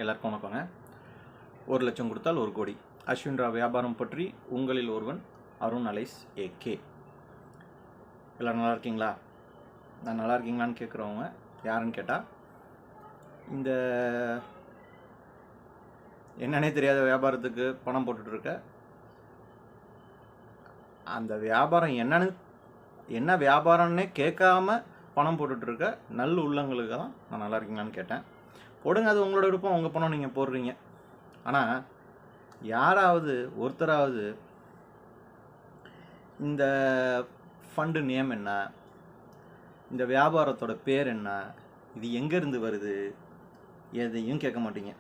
எல்லாருக்கும் வணக்கங்க. 1 லட்சம் கொடுத்தால் 1 கோடி அஸ்வின் ராவ் வியாபாரம் பற்றி உங்களில் ஒருவன் அருண் அலைஸ் ஏகே. எல்லோரும் நல்லா இருக்கீங்களா? நான் நல்லா இருக்கீங்களான்னு கேட்குறவங்க யாருன்னு கேட்டால், இந்த என்னன்னே தெரியாத வியாபாரத்துக்கு பணம் போட்டுட்ருக்க, அந்த வியாபாரம் என்ன வியாபாரம்னே கேட்காம பணம் போட்டுட்ருக்க நல்ல உள்ளங்களுக்கு தான் நான் நல்லா இருக்கீங்களான்னு கேட்டேன். போடுங்க, அது உங்களோட விருப்பம், உங்கள் பணம் நீங்கள் போடுறீங்க. ஆனால் யாராவது ஒருத்தராவது இந்த ஃபண்டு நேம் என்ன, இந்த வியாபாரத்தோட பேர் என்ன, இது எங்கேருந்து வருது, எதையும் கேட்க மாட்டீங்க.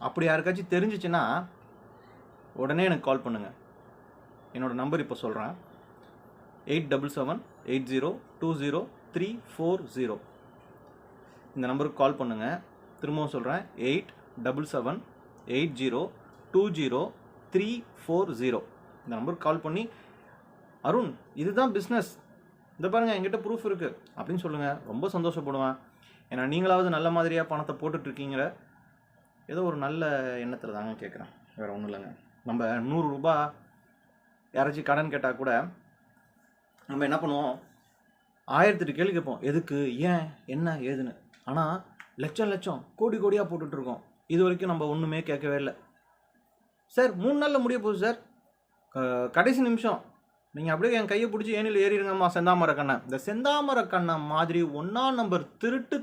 அப்படி யாருக்காச்சும் தெரிஞ்சிச்சுன்னா உடனே எனக்கு கால் பண்ணுங்கள். என்னோடய நம்பர் இப்போ சொல்கிறேன், 8778020340. இந்த நம்பருக்கு கால் பண்ணுங்கள். திரும்பவும் சொல்கிறேன், 8778020340. இந்த நம்பருக்கு கால் பண்ணி, அருண் இதுதான் பிஸ்னஸ், இந்த பாருங்கள் என்கிட்ட ப்ரூஃப் இருக்குது அப்படின்னு சொல்லுங்கள். ரொம்ப சந்தோஷப்படுவேன். ஏன்னா நீங்களாவது நல்ல மாதிரியாக பணத்தை போட்டுட்ருக்கீங்கிற ஏதோ ஒரு நல்ல எண்ணத்தில் தாங்க கேட்குறேன், வேறு ஒன்றும் இல்லைங்க. நம்ம 100 ரூபா யாராச்சும் கடன் கேட்டால் கூட நம்ம என்ன பண்ணுவோம், 1008 கேள்வி கேட்போம், எதுக்கு, ஏன், என்ன, ஏதுன்னு. ஆனால் லட்சம் கோடியாக போட்டுட்ருக்கோம். இது வரைக்கும் நம்ம ஒன்றுமே கேட்கவே இல்லை. சார் 3 நாளில் முடிய போகுது சார், கடைசி நிமிஷம் நீங்கள் அப்படியே என் கையை பிடிச்சி ஏனில் ஏறிடுங்கம்மா செந்தாமரை கண்ணை. இந்த செந்தாமரை கண்ணை மாதிரி 1ஆம் நம்பர் திருட்டு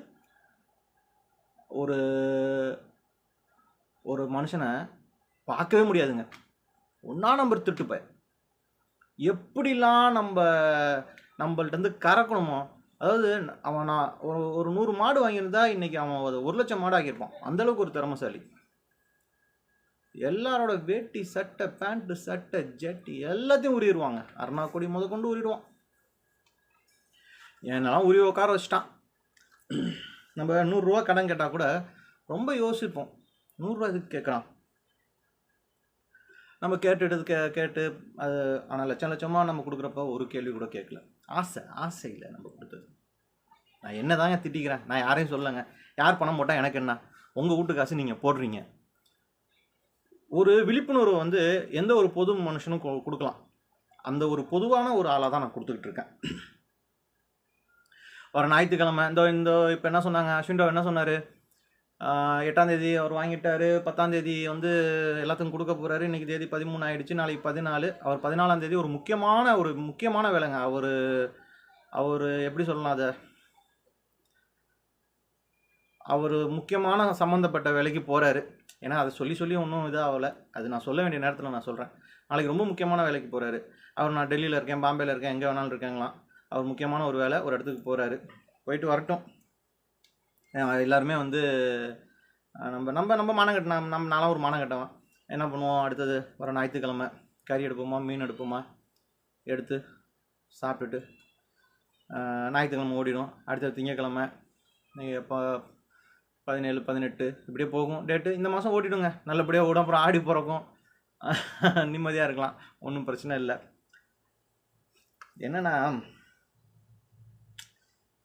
ஒரு மனுஷனை பார்க்கவே முடியாதுங்க. 1ஆம் நம்பர் திருட்டுப்ப எப்படிலாம் நம்மள்ட்ட கறக்கணுமோ, அதாவது அவன் நான் ஒரு 100 மாடு வாங்கியிருந்தா இன்றைக்கி அவன் 1 லட்சம் மாடு ஆகியிருப்பான். அந்தளவுக்கு ஒரு திறமைசாலி. எல்லாரோட வேட்டி, சட்டை, பேண்ட்டு, சட்டை, ஜட்டி எல்லாத்தையும் உருவிடுவாங்க. அருணா கொடி முத கொண்டு உருவிடுவான். என்னெல்லாம் உருவி உட்கார வச்சிட்டான். நம்ம 100 ரூபா கடன் கேட்டால் கூட ரொம்ப யோசிப்போம், 100 ரூபா இதுக்கு கேட்குறான். நம்ம கேட்டு அது, ஆனால் லட்சமாக நம்ம கொடுக்குறப்ப ஒரு கேள்வி கூட கேட்கல. ஆசை இல்லை நம்ம கொடுத்தது. நான் என்ன தாங்க திட்டிக்கிறேன், நான் யாரையும் சொல்லலைங்க. யார் பணம் போட்டால் எனக்கு என்ன, உங்கள் வீட்டு காசு நீங்கள் போடுறீங்க. ஒரு விழிப்புணர்வு எந்த ஒரு பொது மனுஷனும் கொடுக்கலாம். அந்த ஒரு பொதுவான ஒரு ஆளாக தான் நான் கொடுத்துக்கிட்டு இருக்கேன். வர ஞாயிற்றுக்கிழமை இப்போ என்ன சொன்னாங்க, அஸ்வின் ராவ் என்ன சொன்னார், 8ஆம் தேதி அவர் வாங்கிட்டார், 10ஆம் தேதி எல்லாத்துக்கும் கொடுக்க போகிறாரு. இன்றைக்கி தேதி 13 ஆகிடுச்சு, நாளைக்கு 14. அவர் 14ஆம் தேதி ஒரு முக்கியமான வேலைங்க. அவர் எப்படி சொல்லலாம், அவர் முக்கியமான சம்மந்தப்பட்ட வேலைக்கு போகிறாரு. ஏன்னா அதை சொல்லி ஒன்றும் இதாகலை, அது நான் சொல்ல வேண்டிய நேரத்தில் நான் சொல்கிறேன். நாளைக்கு ரொம்ப முக்கியமான வேலைக்கு போகிறாரு. நான் டெல்லியில் இருக்கேன், பாம்பேயில் இருக்கேன், எங்கே வேணாலும் இருக்காங்களாம். அவர் முக்கியமான ஒரு வேலை, ஒரு இடத்துக்கு போகிறாரு. போயிட்டு வரட்டும். எல்லாருமே நம்ம மானம் கட்டினா, நானும் ஒரு மானம் கட்டவன். என்ன பண்ணுவோம், அடுத்தது வர ஞாயிற்றுக்கிழமை கறி எடுப்போமா, மீன் எடுப்போமா, எடுத்து சாப்பிட்டுட்டு ஞாயிற்றுக்கிழமை ஓடிடும். அடுத்தது திங்கக்கிழமை நீங்கள் எப்போ 17, 18 இப்படியே போகும் டேட்டு. இந்த மாதம் ஓட்டிடுங்க, நல்லபடியாக ஓடும். அப்புறம் ஆடி பிறக்கும், நிம்மதியாக இருக்கலாம், ஒன்றும் பிரச்சனை இல்லை. என்னென்னா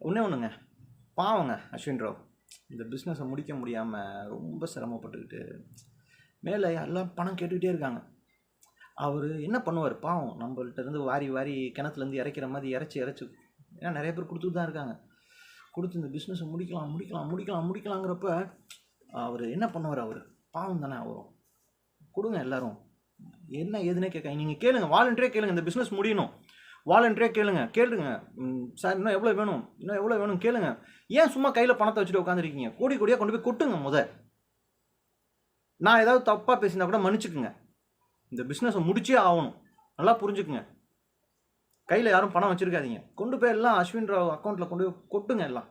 ஒன்றுங்க, பாவங்க அஸ்வின் ராவ் இந்த பிஸ்னஸை முடிக்க முடியாமல் ரொம்ப சிரமப்பட்டுக்கிட்டு மேலே எல்லாம் பணம் கேட்டுக்கிட்டே இருக்காங்க. அவர் என்ன பண்ணுவார் பாவம், நம்மள்ட்ட இருந்து வாரி கிணத்துலேருந்து இறைக்கிற மாதிரி இறைச்சி ஏன்னா நிறைய பேர் கொடுத்துட்டு தான் இருக்காங்க. கொடுத்து இந்த பிஸ்னஸை முடிக்கலாங்கிறப்ப அவர் என்ன பண்ணுவார், அவர் பாவம் தானே. அவரும் கொடுங்க, எல்லோரும் என்ன ஏதுன்னே கேட்க நீங்கள் கேளுங்க, வாலண்டரியாக கேளுங்க. இந்த பிஸ்னஸ் முடியணும், வாலண்டரியாக கேளுங்க. சார் இன்னும் எவ்வளோ வேணும் கேளுங்க. ஏன் சும்மா கையில் பணத்தை வச்சுட்டு உட்காந்துருக்கீங்க, கோடியாக கொண்டு போய் கொட்டுங்க. நான் ஏதாவது தப்பாக பேசினா கூட மன்னிச்சுக்குங்க. இந்த பிஸ்னஸை முடிச்சே ஆகணும், நல்லா புரிஞ்சுக்குங்க. கையில் யாரும் பணம் வச்சுருக்காதீங்க, கொண்டு போய் எல்லாம் அஸ்வின் ராவ் அக்கௌண்ட்டில் கொண்டு போய் கொட்டுங்க. எல்லாம்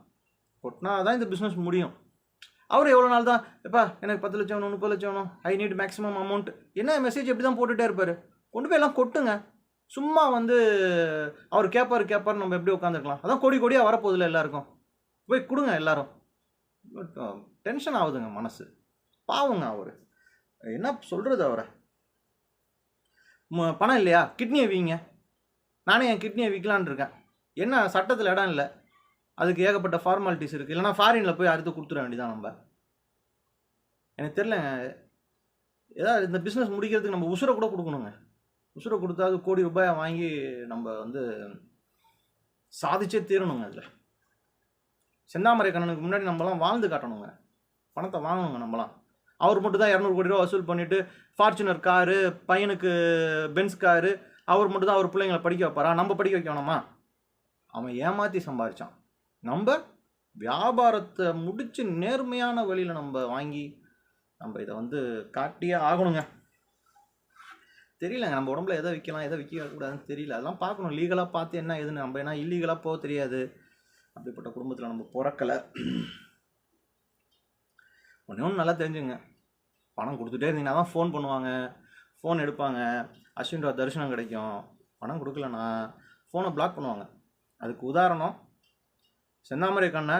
கொட்டினா தான் இந்த பிஸ்னஸ் முடியும். அவர் எவ்வளோ நாள் தான், எப்பா எனக்கு 10 லட்சம் வேணும், 30 லட்சம் வேணும், ஐ நீட் மேக்ஸிமம் அமௌண்ட், என்ன மெசேஜ் எப்படி தான் போட்டுகிட்டே இருப்பார். கொண்டு போய் எல்லாம் கொட்டுங்க. சும்மா அவர் கேட்பார் நம்ம எப்படி உட்காந்துருக்கலாம். அதான் கோடியாக வரப்போதில்ல, எல்லாருக்கும் போய் கொடுங்க எல்லாரும். டென்ஷன் ஆகுதுங்க மனசு, பாவங்க. அவர் என்ன சொல்கிறது, அவரை பணம் இல்லையா, கிட்னியை வீங்க. நானே என் கிட்னியை விற்கலான் இருக்கேன். என்ன சட்டத்தில் இடம் இல்லை, அதுக்கு ஏகப்பட்ட ஃபார்மாலிட்டிஸ் இருக்குது. இல்லைனா ஃபாரினில் போய் அறுத்து கொடுத்துட வேண்டியதான் நம்ம. எனக்கு தெரியலங்க. ஏதாவது இந்த பிஸ்னஸ் முடிக்கிறதுக்கு நம்ம உசுரை கூட கொடுக்கணுங்க. உசுரை கொடுத்தா அது கோடி ரூபாயை வாங்கி நம்ம வந்து சாதிச்சே தீரணுங்க. அதில் செந்தாமரை கண்ணனுக்கு முன்னாடி நம்மலாம் வாழ்ந்து காட்டணுங்க. பணத்தை வாங்கணுங்க நம்மலாம். அவர் மட்டும் தான் 200 கோடி ரூபா வசூல் பண்ணிவிட்டு ஃபார்ச்சுனர் காரு, பையனுக்கு பென்ஸ் காரு, அவர் மட்டும் தான் அவர் பிள்ளைங்களை படிக்க வைப்பாரா? நம்ம படிக்க வைக்க வேணாமா? அவன் ஏமாற்றி சம்பாதிச்சான். நம்ம வியாபாரத்தை முடித்து நேர்மையான வழியில் நம்ம வாங்கி நம்ம இதை வந்து காட்டியே ஆகணுங்க. தெரியலங்க, நம்ம உடம்புல எதை விற்கலாம் எதை விற்கக்கூடாதுன்னு தெரியல. அதெல்லாம் பார்க்கணும், லீகலாக பார்த்து என்ன எதுன்னு. நம்ம ஏன்னா இல்லீகலாக போக தெரியாது. அப்படிப்பட்ட குடும்பத்தில் நம்ம பிறக்கலை. ஒன்று நல்லா தெரிஞ்சுங்க, பணம் கொடுத்துட்டே இருந்தீங்கன்னா தான் ஃபோன் பண்ணுவாங்க, ஃபோன் எடுப்பாங்க, அஸ்வின் ராவ் தரிசனம் கிடைக்கும். பணம் கொடுக்கலன்னா ஃபோனை பிளாக் பண்ணுவாங்க. அதுக்கு உதாரணம் செந்தாமரை கண்ணை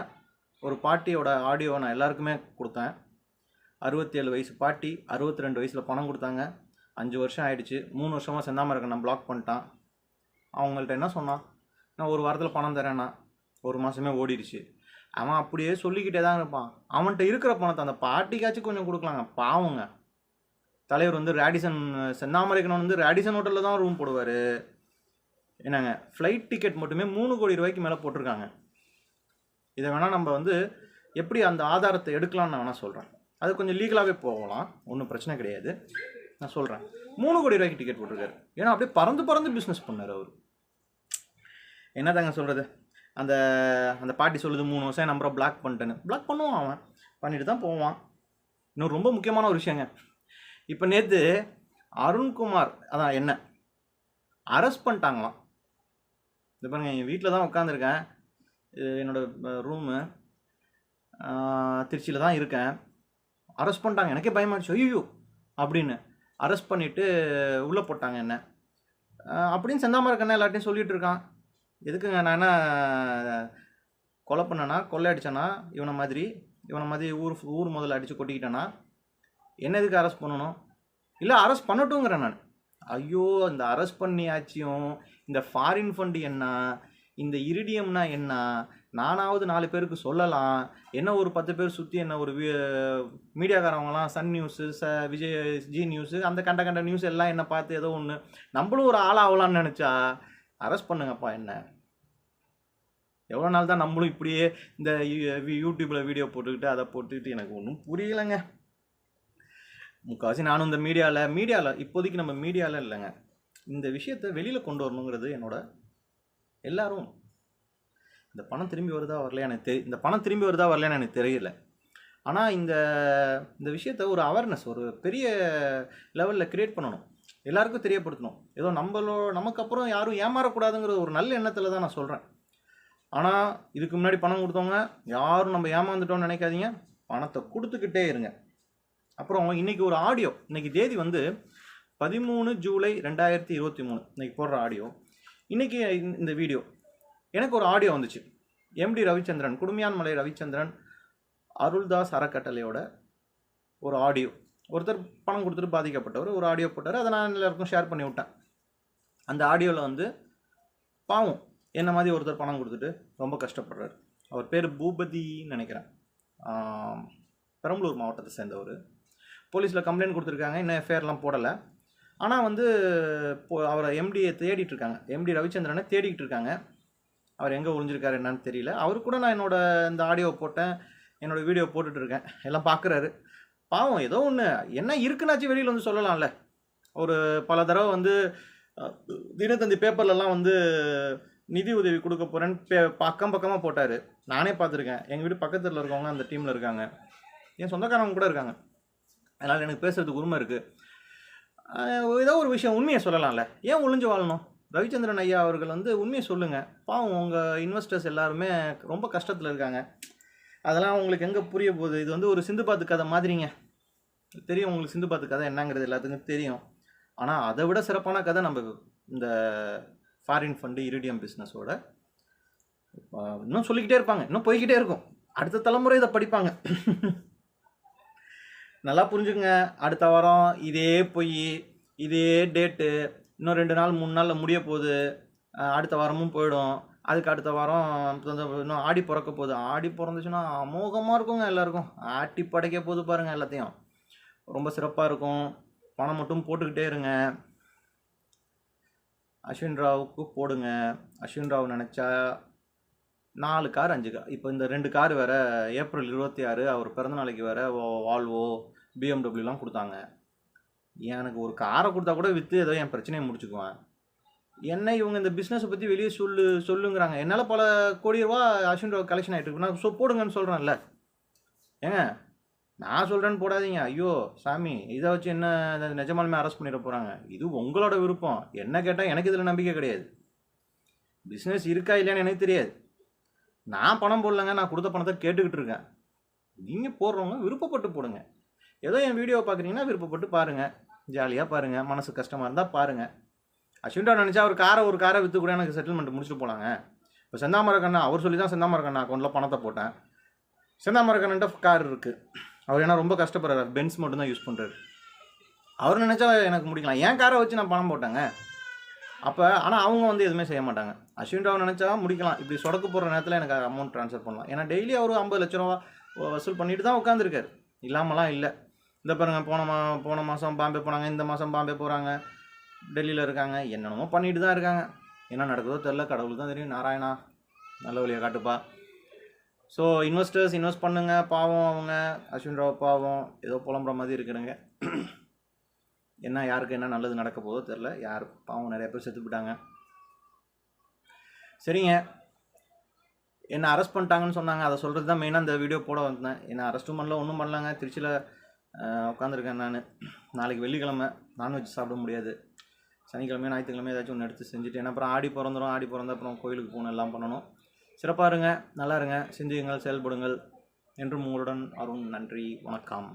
ஒரு பாட்டியோட ஆடியோ நான் எல்லாருக்குமே கொடுத்தேன். 67 வயசு பாட்டி 62 வயசில் பணம் கொடுத்தாங்க. 5 வருஷம் ஆயிடுச்சு. 3 வருஷமாக செந்தாமரை கண்ணை பிளாக் பண்ணிட்டான். அவங்கள்ட்ட என்ன சொன்னான்? நான் ஒரு வாரத்தில் பணம் தரேன்னா 1 மாதமே ஓடிடுச்சு. அவன் அப்படியே சொல்லிக்கிட்டே தான் இருப்பான். அவன்கிட்ட இருக்கிற பணத்தை அந்த பாட்டிக்காச்சும் கொஞ்சம் கொடுக்கலாங்க. பாவங்க. தலைவர் வந்து ரேடிசன், செந்தாமரை கண்ணன் வந்து ரேடிசன் ஹோட்டலில் தான் ரூம் போடுவார். என்னங்க, ஃப்ளைட் டிக்கெட் மட்டுமே 3 கோடி ரூபாய்க்கு மேலே போட்டிருக்காங்க. இதை வேணால் நம்ம வந்து எப்படி அந்த ஆதாரத்தை எடுக்கலாம்னு நான் வேணால் சொல்கிறேன். அது கொஞ்சம் லீகலாகவே போகலாம், ஒன்றும் பிரச்சனை கிடையாது. நான் சொல்கிறேன், 3 கோடி ரூபாய்க்கு டிக்கெட் போட்டிருக்காரு. ஏன்னா அப்படியே பறந்து பிஸ்னஸ் பண்ணார் அவர். என்ன தாங்க சொல்கிறது? அந்த அந்த பாட்டி சொல்லுது 3 வருஷம் நம்பரை பிளாக் பண்ணிட்டேன்னு. பிளாக் பண்ணுவான், அவன் பண்ணிட்டு தான் போவான். இன்னும் ரொம்ப முக்கியமான ஒரு விஷயங்க, இப்போ நேற்று அருண்குமார் அதான் என்ன அரெஸ்ட் பண்ணிட்டாங்களாம். இது பாருங்க, என் வீட்டில் தான் உட்காந்துருக்கேன். என்னோடய ரூமு திருச்சியில் தான் இருக்கேன். அரெஸ்ட் பண்ணிட்டாங்க. எனக்கே பயமாகிடுச்சு, ஐயோ அப்படின்னு. அரெஸ்ட் பண்ணிவிட்டு உள்ளே போட்டாங்க என்ன அப்படின்னு செந்தாமரை கண்ணா எல்லாத்தையும் சொல்லிகிட்டு இருக்கான். எதுக்குங்க, நான் என்ன கொலை பண்ணேன்னா, கொள்ளை அடித்தேன்னா, இவனை மாதிரி ஊர் முதல்ல அடித்து கொட்டிக்கிட்டேன்னா என்ன எதுக்கு அரெஸ்ட் பண்ணணும்? இல்லை அரெஸ்ட் பண்ணட்டுங்கிறேன் நான். ஐயோ, இந்த அரெஸ்ட் பண்ணியாச்சியும் இந்த ஃபாரின் ஃபண்டு என்ன, இந்த இரிடியம்னா என்ன, நானாவது 4 பேருக்கு சொல்லலாம். என்ன ஒரு 10 பேர் சுற்றி என்ன ஒரு மீடியாக்காரவங்களாம் Sun news, Vijay Zee news, அந்த கண்ட நியூஸ் எல்லாம் என்ன பார்த்து ஏதோ ஒன்று நம்மளும் ஒரு ஆளாகலான்னு நினச்சா அரெஸ்ட் பண்ணுங்கப்பா. என்ன எவ்வளோ நாள் தான் நம்மளும் இப்படியே இந்த யூடியூப்பில் வீடியோ போட்டுக்கிட்டு அதை போட்டுக்கிட்டு? எனக்கு ஒன்றும் புரியலைங்க. முக்கால்வாசி நானும் இந்த மீடியாவில் இப்போதைக்கு நம்ம மீடியாவில் இல்லைங்க, இந்த விஷயத்தை வெளியில் கொண்டு வரணுங்கிறது என்னோட எல்லாரும். இந்த பணம் திரும்பி வருதா வரலையான்னு எனக்கு தெரியல. ஆனால் இந்த விஷயத்தை ஒரு அவேர்னஸ், ஒரு பெரிய லெவலில் க்ரியேட் பண்ணணும், எல்லாருக்கும் தெரியப்படுத்தணும். ஏதோ நமக்கு அப்புறம் யாரும் ஏமாறக்கூடாதுங்கிற ஒரு நல்ல எண்ணத்தில் தான் நான் சொல்கிறேன். ஆனால் இதுக்கு முன்னாடி பணம் கொடுத்தவங்க யாரும் நம்ம ஏமாந்துட்டோம்னு நினைக்காதீங்க. பணத்தை கொடுத்துக்கிட்டே இருங்க. அப்புறம் இன்றைக்கி ஒரு ஆடியோ, இன்றைக்கி தேதி வந்து 13 ஜூலை 2023, இன்றைக்கி போடுற ஆடியோ. இன்றைக்கி இந்த வீடியோ எனக்கு ஒரு ஆடியோ வந்துச்சு. எம்டி ரவிச்சந்திரன், குடுமியான்மலை ரவிச்சந்திரன் அருள்தாஸ் அறக்கட்டளையோட ஒரு ஆடியோ. ஒருத்தர் பணம் கொடுத்துட்டு பாதிக்கப்பட்டவர் ஒரு ஆடியோ போட்டார். அதை நான் எல்லாருக்கும் ஷேர் பண்ணி விட்டேன். அந்த ஆடியோவில் வந்து பாவம் என்ன மாதிரி ஒருத்தர் பணம் கொடுத்துட்டு ரொம்ப கஷ்டப்படுறாரு. அவர் பேர் பூபதின்னு நினைக்கிறேன், பெரம்பலூர் மாவட்டத்தை சேர்ந்தவர். போலீஸில் கம்ப்ளைண்ட் கொடுத்துருக்காங்க, இன்னும் எஃப்ஐஆர்லாம் போடலை. ஆனால் வந்து அவரை எம்டியை தேடிட்டுருக்காங்க, எம்டி ரவிச்சந்திரனை தேடிக்கிட்டு இருக்காங்க. அவர் எங்கே ஒழிஞ்சிருக்காரு என்னன்னு தெரியல. அவரு கூட நான் இந்த ஆடியோ போட்டேன், என்னோடய வீடியோ போட்டுட்ருக்கேன், எல்லாம் பார்க்குறாரு. பாவம் ஏதோ ஒன்று என்ன இருக்குன்னாச்சும் வெளியில் வந்து சொல்லலாம்ல. ஒரு பல தடவை வந்து தினத்தந்தி பேப்பர்லலாம் வந்து நிதி உதவி கொடுக்க போகிறேன்னு பக்கமாக போட்டார். நானே பார்த்துருக்கேன். எங்கள் வீடு பக்கத்தில் இருக்கவங்க அந்த டீமில் இருக்காங்க, என் சொந்தக்காரங்க கூட இருக்காங்க. அதனால் எனக்கு பேசுகிறதுக்கு உரிமை இருக்குது. ஏதோ ஒரு விஷயம் உண்மையை சொல்லலாம்ல, ஏன் ஒளிஞ்சு வாழணும்? ரவிச்சந்திரன் ஐயா அவர்கள் வந்து உண்மையை சொல்லுங்கள். பாவம் உங்கள் இன்வெஸ்டர்ஸ் எல்லாருமே ரொம்ப கஷ்டத்தில் இருக்காங்க. அதெல்லாம் உங்களுக்கு எங்கே புரிய போகுது? இது வந்து ஒரு சிந்துபாத்து கதை மாதிரிங்க. தெரியும் உங்களுக்கு சிந்துபாத்து கதை என்னங்கிறது எல்லாத்துக்கும் தெரியும். ஆனால் அதை விட சிறப்பான கதை நம்ம இந்த ஃபாரின் ஃபண்டு இரிடியம் பிஸ்னஸோட இன்னும் சொல்லிக்கிட்டே இருப்பாங்க, இன்னும் போய்கிட்டே இருக்கும். அடுத்த தலைமுறை இதை படிப்பாங்க. நல்லா புரிஞ்சுக்குங்க. அடுத்த வாரம் இதே இதே டேட்டு இன்னும் 2 நாள் 3 நாளில் முடிய போகுது. அடுத்த வாரமும் போயிடும். அதுக்கு அடுத்த வாரம் இன்னும் ஆடி பிறக்க போகுது. ஆடி பிறந்துச்சுன்னா அமோகமாக இருக்குங்க எல்லாருக்கும். ஆட்டி படைக்க போகுது பாருங்கள் எல்லாத்தையும். ரொம்ப சிறப்பாக இருக்கும். பணம் மட்டும் போட்டுக்கிட்டே இருங்க. அஸ்வின் ராவுக்கு போடுங்க. அஸ்வின் ராவ் நினச்சா 4 கார் 5 கார், இப்போ இந்த 2 கார் வேறு ஏப்ரல் 26 அவர் பிறந்தநாளைக்கு வேறு வால்வோ பிஎம்டபிள்யூலாம் கொடுத்தாங்க. எனக்கு ஒரு காரை கொடுத்தா கூட விற்று ஏதோ என் பிரச்சனையை முடிச்சுக்குவேன். என்ன இவங்க இந்த பிஸ்னஸை பற்றி வெளியே சொல்லுங்கிறாங்க. என்னால் பல கோடி ரூபா அஸ்வின் ராவ் கலெக்ஷன் ஆகிட்டு இருக்கு. நான் போடுங்கன்னு சொல்கிறேன்ல. ஏங்க நான் சொல்கிறேன்னு போடாதீங்க. ஐயோ சாமி, இதை வச்சு என்ன நிஜமாலுமே அரெஸ்ட் பண்ணிட போகிறாங்க. இது உங்களோட விருப்பம். என்ன கேட்டால் எனக்கு இதில் நம்பிக்கை கிடையாது. பிஸ்னஸ் இருக்கா இல்லையான்னு எனக்கு தெரியாது. நான் பணம் போடலங்க, நான் கொடுத்த பணத்தை கேட்டுக்கிட்டு இருக்கேன். நீங்கள் போடுறவங்க விருப்பப்பட்டு போடுங்க. ஏதோ என் வீடியோ பார்க்குறீங்கன்னா விருப்பப்பட்டு பாருங்கள், ஜாலியாக பாருங்கள். மனசு கஷ்டமாக இருந்தால் பாருங்கள். அஸ்வின் ராவ் நினச்சா ஒரு காரை விற்று கூட எனக்கு செட்டில்மெண்ட் முடிச்சுட்டு போகலாங்க. இப்போ செந்தாமரக்கண்ணா அவர் சொல்லி தான் செந்தாமரக்கண்ணா அக்கௌண்ட்டில் பணத்தை போட்டேன். செந்தாமரக்கண்ணன்ட்ட கார் இருக்குது. அவர் ஏன்னா ரொம்ப கஷ்டப்படுறாரு, பென்ஸ் மட்டும் தான் யூஸ் பண்ணுறாரு. அவர் நினச்சா எனக்கு முடிக்கலாம். ஏன் காரை வச்சு நான் பணம் போட்டேங்க. அப்போ ஆனால் அவங்க வந்து எதுவுமே செய்ய மாட்டாங்க. அஸ்வின் ராவ் நினச்சா முடிக்கலாம். இப்படி சொடக்கு போடுற நேரத்தில் எனக்கு அமௌண்ட் ட்ரான்ஸ்ஃபர் பண்ணலாம். ஏன்னா டெய்லி அவர் 50 லட்ச ரூபா வசூல் பண்ணிட்டு தான் உட்காந்துருக்காரு. இல்லாமலாம் இல்லை. இந்த பாருங்கள், போன மாதம் பாம்பே போனாங்க, இந்த மாதம் பாம்பே போகிறாங்க, டெல்லியில் இருக்காங்க, என்னென்னமோ பண்ணிட்டு தான் இருக்காங்க. என்ன நடக்குதோ தெரில, கடவுளுக்கு தான் தெரியும். நாராயணா நல்ல வழியை காட்டுப்பா. ஸோ இன்வெஸ்டர்ஸ் இன்வெஸ்ட் பண்ணுங்க. பாவம் அவங்க, அஸ்வின் ராவ் பாவம், ஏதோ புலம்புற மாதிரி இருக்குதுங்க. என்ன யாருக்கு என்ன நல்லது நடக்க போதோ தெரில. யார் பாவம், நிறைய பேர் செத்து போயிட்டாங்க. சரிங்க, என்னை அரெஸ்ட் பண்ணிட்டாங்கன்னு சொன்னாங்க. அதை சொல்கிறது தான் மெயினாக இந்த வீடியோ போட வந்தேன். என்னை அரெஸ்ட்டும் பண்ணல, ஒன்றும் பண்ணலாங்க. திருச்சியில் உட்காந்துருக்கேன் நான். நாளைக்கு வெள்ளிக்கிழமை, நான்வெஜ் சாப்பிட முடியாது. சனிக்கிழமை ஞாயிற்றுக்கிழமை ஏதாச்சும் ஒன்று எடுத்து செஞ்சுட்டு, ஏன்னா அப்புறம் ஆடி பிறந்துடும். ஆடி பிறந்த அப்புறம் கோயிலுக்கு போகணும், எல்லாம் பண்ணணும். சிறப்பாக இருங்க, நல்லா இருங்க, சிந்தியுங்கள், செயல்படுங்கள். என்றும் உங்களுடன் அருண். நன்றி, வணக்கம்.